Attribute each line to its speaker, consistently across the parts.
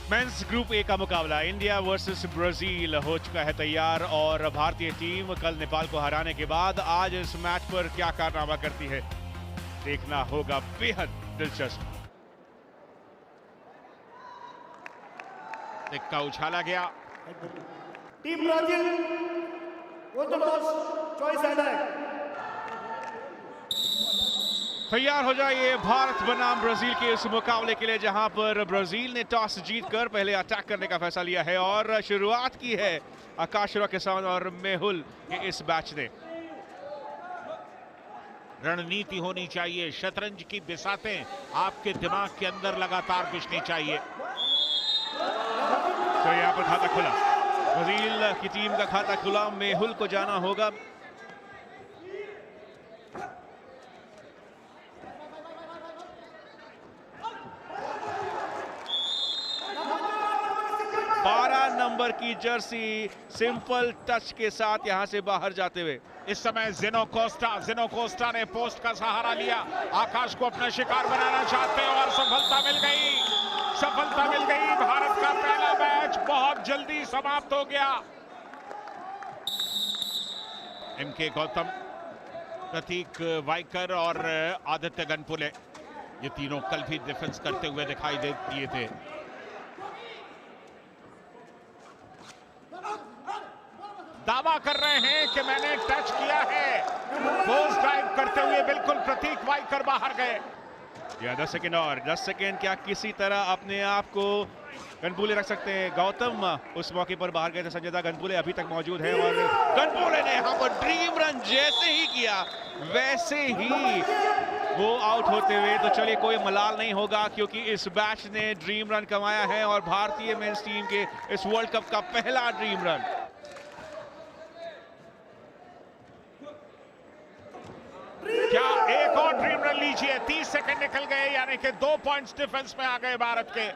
Speaker 1: Mains group A का मुकाबला India versus Brazil हो चुका है तैयार और भारतीय टीम कल नेपाल को हराने के बाद आज इस मैच पर क्या कारनामा करती है देखना होगा, बेहद दिलचस्प।
Speaker 2: सिक्का उछाला गया।
Speaker 3: Team Brazil was the first choice attack.
Speaker 1: तैयार हो जाइए भारत बनाम ब्राजील के इस मुकाबले के लिए, जहां पर ब्राजील ने टॉस जीतकर पहले अटैक करने का फैसला लिया है और शुरुआत की है आकाश किसान और मेहुल के इस बैच ने।
Speaker 2: रणनीति होनी चाहिए, शतरंज की बिसातें आपके दिमाग के अंदर लगातार बिछनी चाहिए।
Speaker 1: तो यहाँ पर खाता खुला, ब्राजील की टीम का खाता खुला, मेहुल को जाना होगा। नंबर की जर्सी सिंपल टच के साथ यहां से बाहर जाते हुए
Speaker 2: इस समय ज़ेनो कोस्टा ने पोस्ट का सहारा लिया। आकाश को अपना शिकार बनाना चाहते हैं और सफलता मिल गई। भारत का पहला मैच बहुत जल्दी समाप्त हो गया। एमके गौतम, प्रतीक वाइकर और आदित्य गनपुले, ये तीनों कल भी डिफेंस करते हुए दिखाई दिए थे। दावा कर रहे हैं कि मैंने टच किया है। पोस्ट ड्राइव करते हुए बिल्कुल प्रतीक वाइकर बाहर गए।
Speaker 1: या 10 सेकेंड और 10 सेकेंड क्या किसी तरह अपने आप को गनपुले रख सकते हैं। गौतम उस मौके पर बाहर गए थे, संजय गनपुले अभी तक मौजूद है और गनपुले ने यहां पर ड्रीम रन जैसे ही किया वैसे ही वो आउट होते हुए। तो चलिए, कोई मलाल नहीं होगा क्योंकि इस बैच ने ड्रीम रन कमाया है और भारतीय मेंस टीम के इस वर्ल्ड कप का पहला ड्रीम रन।
Speaker 2: क्या एक और ड्रीम रन लीजिए। 30 सेकंड निकल गए, यानी कि 2 पॉइंट्स डिफेंस में आ गए भारत के।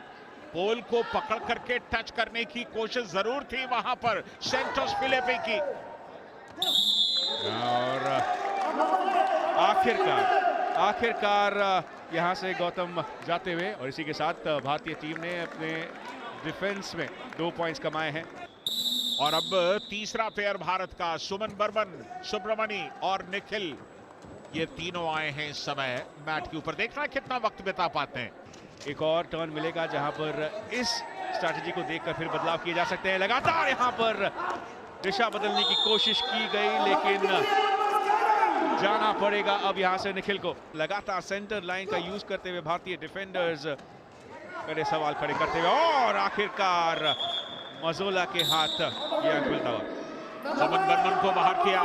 Speaker 2: पोल को पकड़ करके टच करने की कोशिश जरूर थी वहां पर सेंटोस फिलिपे की,
Speaker 1: और आखिरकार यहां से गौतम जाते हुए और इसी के साथ भारतीय टीम ने अपने डिफेंस में 2 पॉइंट्स कमाए हैं।
Speaker 2: और अब तीसरा पेयर भारत का, सुमन बर्मन, सुब्रमणी और निखिल, ये तीनों आए हैं इस समय मैट के ऊपर। देखना कितना वक्त बिता पाते हैं।
Speaker 1: एक और टर्न मिलेगा जहां पर इस स्ट्रैटेजी को देखकर फिर बदलाव किए जा सकते हैं। लगातार यहां पर दिशा बदलने की कोशिश की गई लेकिन जाना पड़ेगा अब यहां से निखिल को। लगातार सेंटर लाइन का यूज करते हुए भारतीय डिफेंडर्स कड़े सवाल खड़े करते हुए और आखिरकार मजोला के हाथ ये खुलता हुआ।
Speaker 2: सुमन बर्मन को बाहर किया,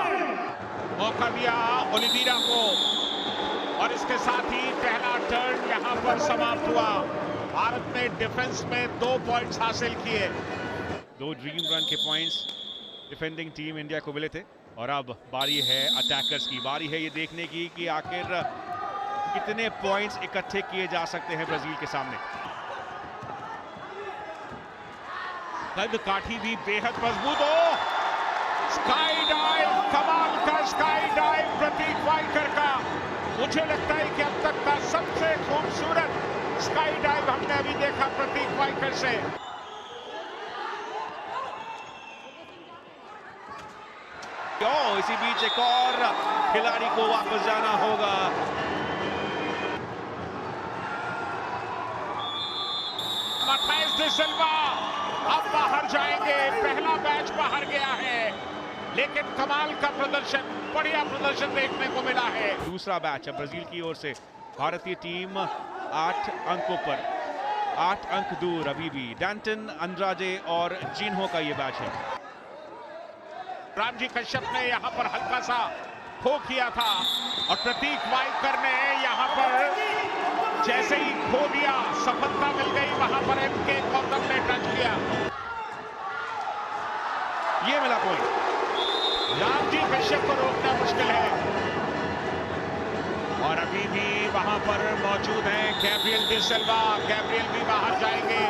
Speaker 2: मौका दिया ओलिवीरा को और इसके साथ ही पहला टर्न यहां पर समाप्त हुआ। भारत ने डिफेंस में 2 पॉइंट्स हासिल किए।
Speaker 1: 2 ड्रीम रन के पॉइंट्स डिफेंडिंग टीम इंडिया को मिले थे और अब बारी है अटैकर्स की। बारी है ये देखने की कि आखिर कितने पॉइंट्स इकट्ठे किए जा सकते हैं ब्राजील के सामने।
Speaker 2: कद काठी भी बेहद मजबूत हो। स्काई डाइव, कमाल का स्काई डाइव प्रतीक वाइकर का। मुझे लगता है कि अब तक का सबसे खूबसूरत स्काई डाइव हमने अभी देखा प्रतीक वाइकर से।
Speaker 1: इसी बीच एक और खिलाड़ी को वापस जाना होगा।
Speaker 2: मैथाइस डी सिल्वा अब बाहर जाएंगे। पहला मैच बाहर गया है लेकिन कमाल का प्रदर्शन, बढ़िया प्रदर्शन देखने को मिला है।
Speaker 1: दूसरा मैच है ब्राजील की ओर से। भारतीय टीम 8 अंकों पर, 8 अंक दूर अभी भी। डैंटन, अंद्राजे और जिन्हो का ये मैच है।
Speaker 2: रामजी कश्यप ने यहां पर हल्का सा खो किया था और प्रतीक वाइकर ने यहां पर जैसे ही खो दिया, सफलता मिल गई। वहां पर एमके गौतम ने टच किया,
Speaker 1: ये मिला पॉइंट।
Speaker 2: रामजी कश्यप को रोकना मुश्किल है और अभी भी वहां पर मौजूद हैं गैब्रियल डी सिल्वा। गैब्रियल भी बाहर जाएंगे,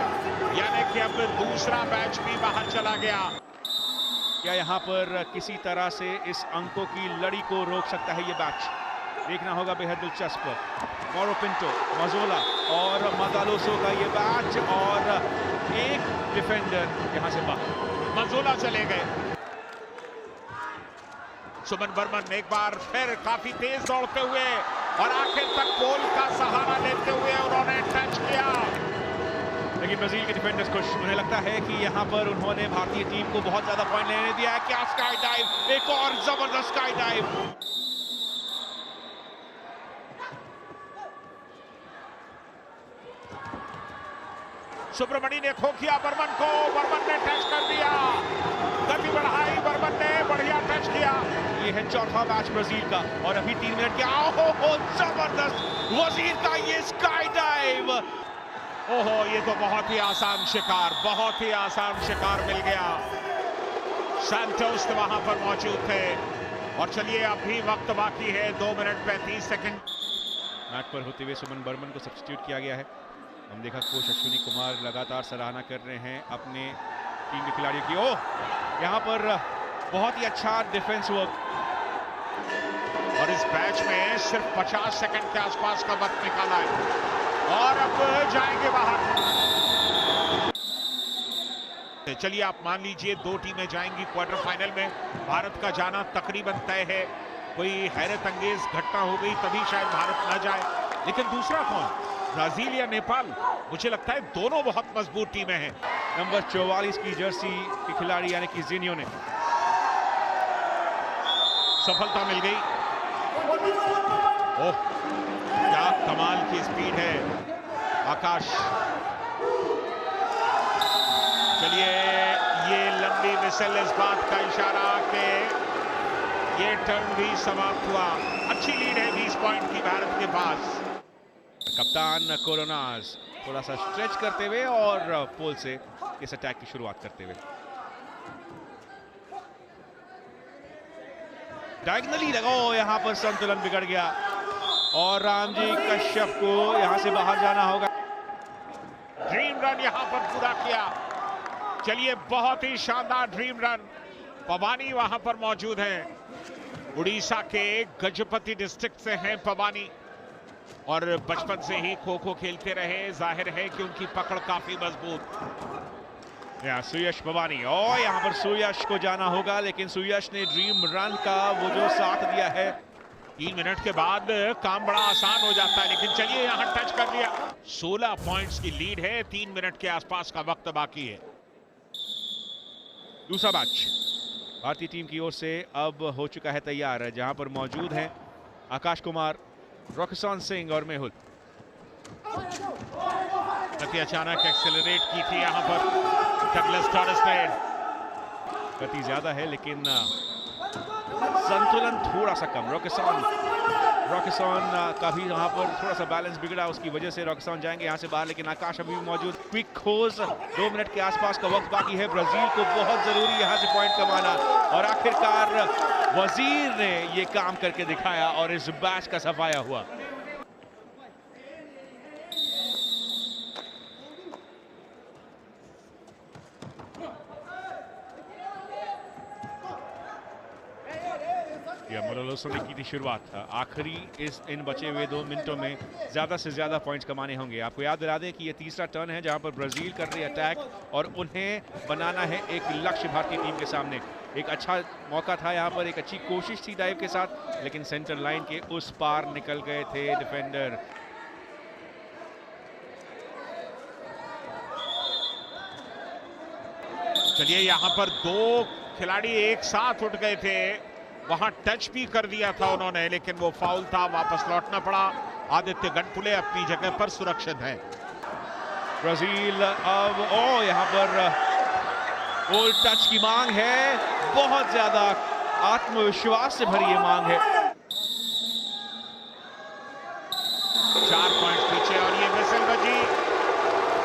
Speaker 2: यानी कि अब दूसरा मैच भी बाहर चला गया।
Speaker 1: क्या यहां पर किसी तरह से इस अंकों की लड़ी को रोक सकता है ये मैच? देखना होगा, बेहद दिलचस्प। मोरो पिंटो, मजोला और मदालोसो का ये मैच, और एक डिफेंडर यहां से बाहर।
Speaker 2: मजोला चले गए। सुमन बर्मन एक बार फिर काफी तेज दौड़ते हुए और आखिर तक पोल का सहारा लेते हुए उन्होंने टच किया,
Speaker 1: लेकिन ब्राजील के डिफेंडर्स खुश। उन्हें लगता है कि यहां पर उन्होंने भारतीय टीम को बहुत ज्यादा पॉइंट लेने दिया है। क्या स्काई डाइव, एक और जबरदस्त स्काई डाइव।
Speaker 2: सुब्रमणी ने खो किया बर्मन को, बर्मन ने टच कर दिया, गति बढ़ाई बर्मन ने, बढ़िया टच किया।
Speaker 1: ये है चौथा मैच ब्राजील का, और अभी 3 मिनट के हो जबरदस्त वजीर का ये स्काई डाइव।
Speaker 2: ओहो, ये तो बहुत ही आसान शिकार, बहुत ही आसान शिकार मिल गया। सैंटोस तो वहां पर मौजूद थे। और चलिए अभी वक्त बाकी है 2 मिनट 35 सेकंड।
Speaker 1: मैच पर होते हुए सुमन बर्मन को सब्स्टिट्यूट किया गया है। हम देखा कोच अश्विनी कुमार लगातार सराहना कर रहे हैं अपने टीम के खिलाड़ियों की। ओह, यहाँ पर बहुत ही अच्छा डिफेंस वर्क।
Speaker 2: और इस मैच में सिर्फ 50 सेकंड के आसपास का वक्त निकाला है और अब जाएंगे बाहर। चलिए आप मान लीजिए 2 टीमें जाएंगी क्वार्टर फाइनल में। भारत का जाना तकरीबन तय है। कोई हैरत अंगेज घटना हो गई तभी शायद भारत ना जाए, लेकिन दूसरा कौन, ब्राजील या नेपाल? मुझे लगता है दोनों बहुत मजबूत टीमें हैं।
Speaker 1: नंबर 44 की जर्सी के खिलाड़ी यानी कि जिनियो ने
Speaker 2: सफलता मिल गई। ओह, क्या कमाल की स्पीड है आकाश। चलिए, ये लंबी विसल इस बात का इशारा कि ये टर्न भी समाप्त हुआ। अच्छी लीड है 20 पॉइंट की भारत के पास।
Speaker 1: कप्तान कोरोनास थोड़ा सा स्ट्रेच करते हुए और पोल से इस अटैक की शुरुआत करते हुए डायगनली लगाओ। यहां पर संतुलन बिगड़ गया और रामजी कश्यप को यहां से बाहर जाना होगा।
Speaker 2: ड्रीम रन यहां पर पूरा किया। चलिए, बहुत ही शानदार ड्रीम रन। पवानी वहां पर मौजूद हैं। उड़ीसा के गजपति डिस्ट्रिक्ट से हैं पवानी, और बचपन से ही खो खो खेलते रहे। जाहिर है कि उनकी पकड़ काफी मजबूत।
Speaker 1: सुयश पवानी, और यहां पर सुयश को जाना होगा, लेकिन सुयश ने ड्रीम रन का वो जो साथ दिया है।
Speaker 2: 3 मिनट के बाद काम बड़ा आसान हो जाता है, लेकिन चलिए यहां टच कर लिया। 16 पॉइंट्स की लीड है, 3 मिनट के आसपास का वक्त बाकी है।
Speaker 1: दूसरा मैच भारतीय टीम की ओर से अब हो चुका है तैयार, जहां पर मौजूद हैं आकाश कुमार, रॉकिसन सिंह और मेहुल।
Speaker 2: गति अचानक एक्सेलरेट की थी यहां पर डगलस टॉरस ने।
Speaker 1: गति ज्यादा है लेकिन संतुलन थोड़ा सा कम। रॉकिसन का भी यहाँ पर थोड़ा सा बैलेंस बिगड़ा, उसकी वजह से रॉकिसन जाएंगे यहाँ से बाहर, लेकिन आकाश अभी भी मौजूद। क्विक खोज, 2 मिनट के आसपास का वक्त बाकी है। ब्राजील को बहुत जरूरी यहाँ से पॉइंट कमाना, और आखिरकार वजीर ने ये काम करके दिखाया और इस मैच का सफाया हुआ। मदालोसो ने की थी शुरुआत। आखिरी इन बचे हुए 2 मिनटों में ज्यादा से ज्यादा पॉइंट्स कमाने होंगे। आपको याद दिला दें कि ये तीसरा टर्न है जहां पर ब्राजील कर रही है अटैक, और उन्हें बनाना है एक लक्ष्य भारतीय टीम के सामने। एक अच्छा मौका था यहाँ पर, एक अच्छी कोशिश थी डाइव के साथ, लेकिन सेंटर लाइन के उस पार निकल गए थे डिफेंडर।
Speaker 2: चलिए, यहाँ पर 2 खिलाड़ी एक साथ उठ गए थे, वहां टच भी कर दिया था उन्होंने, लेकिन वो फाउल था, वापस लौटना पड़ा। आदित्य गणपुले अपनी जगह पर सुरक्षित हैं।
Speaker 1: ब्राजील अब यहाँ पर गोल टच की मांग है, बहुत ज्यादा आत्मविश्वास से भरी ये मांग है।
Speaker 2: 4 पॉइंट पीछे और ये विसल बजी,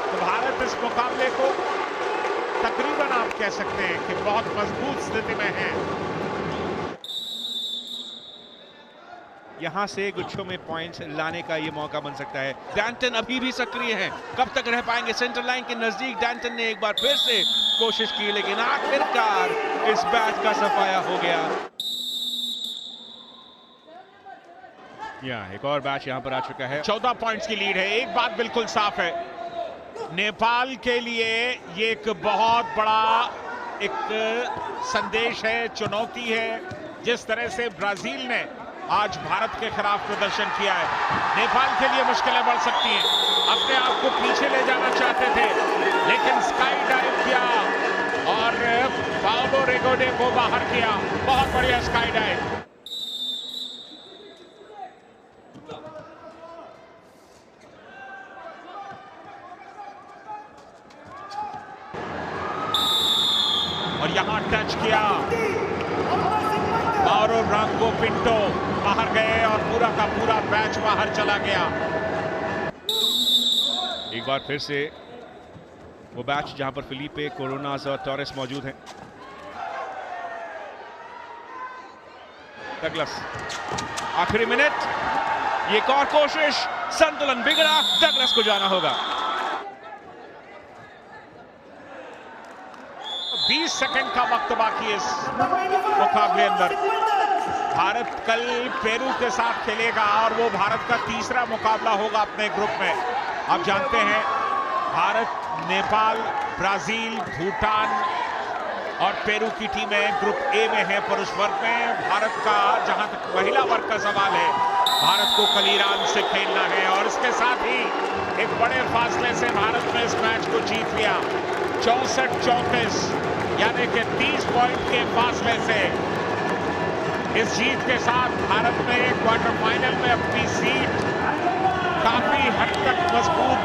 Speaker 2: तो भारत इस मुकाबले को तकरीबन आप कह सकते हैं कि बहुत मजबूत स्थिति में है।
Speaker 1: यहां से गुच्छों में पॉइंट्स लाने का ये मौका बन सकता है। डैंटन अभी भी सक्रिय हैं, कब तक रह पाएंगे सेंटर लाइन के नजदीक। डैंटन ने एक बार फिर से कोशिश की, लेकिन आखिरकार इस बैच का सफाया हो गया। एक और बैच यहां पर आ चुका है।
Speaker 2: 14 पॉइंट्स की लीड है। एक बात बिल्कुल साफ है, नेपाल के लिए ये एक बहुत बड़ा एक संदेश है, चुनौती है। जिस तरह से ब्राजील ने आज भारत के खिलाफ प्रदर्शन किया है, नेपाल के लिए मुश्किलें बढ़ सकती हैं। अपने आप को पीछे ले जाना चाहते थे, लेकिन स्काई डाइव किया और पाउलो रेगोडे को बाहर किया। बहुत बढ़िया स्काई डाइव। और यहां टच किया, माउरो रांगो पिंटो बाहर गए और पूरा का पूरा मैच बाहर चला गया।
Speaker 1: एक बार फिर से वो बैच जहां पर फिलिपे, कोरोनास और टॉरेस मौजूद हैं। डगलस, आखिरी मिनट, ये एक और कोशिश, संतुलन बिगड़ा, डगलस को जाना होगा।
Speaker 2: 20 सेकंड का वक्त बाकी इस मुकाबले अंदर। भारत कल पेरू के साथ खेलेगा और वो भारत का तीसरा मुकाबला होगा अपने ग्रुप में। आप जानते हैं भारत, नेपाल, ब्राजील, भूटान और पेरू की टीमें ग्रुप ए में है पुरुष वर्ग में। भारत का, जहां तक महिला वर्ग का सवाल है, भारत को कल ईरान से खेलना है और इसके साथ ही एक बड़े फासले से भारत ने इस मैच को जीत लिया, 64-34, यानी कि 30 पॉइंट के फासले से। इस जीत के साथ भारत ने क्वार्टर फाइनल में अपनी सीट काफी हद तक मजबूत